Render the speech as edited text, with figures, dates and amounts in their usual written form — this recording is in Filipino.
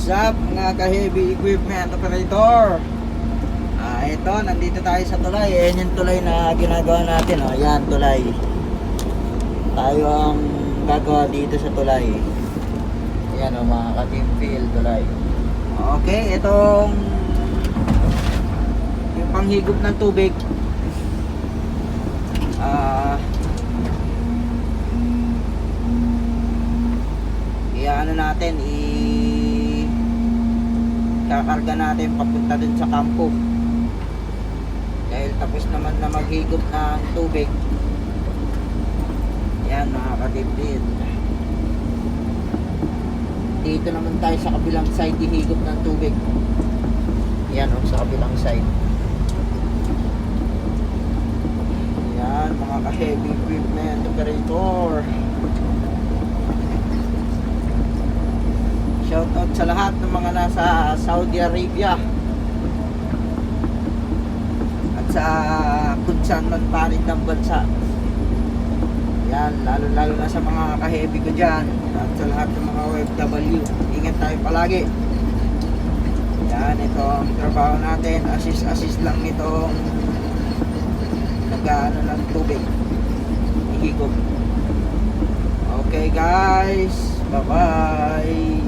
What's up mga ka-heavy equipment operator? Ito, nandito tayo sa tulay. Ayan yung tulay na ginagawa natin. Ayan, tulay. Tayo ang gagawa dito sa tulay. Ayan mga ka-team field, tulay. Okay, itong yung panghigop ng tubig. Ano natin, kakarga natin papunta dun sa kampo dahil tapos naman na maghigop ng tubig. Yan mga katipid, dito naman tayo sa kabilang side ihigop ng tubig. Yan sa kabilang side. Yan mga ka-heavy equipment operator. Shoutout sa lahat ng mga nasa Saudi Arabia at sa kung saan man panig ng bansa. Yan, lalo na sa mga ka-heavy ko dyan at sa lahat ng mga OFW. Ingat tayo palagi. Yan, ito ang trabaho natin. Assist lang itong nag-ano ng tubig, ihigop. Okay guys, bye bye.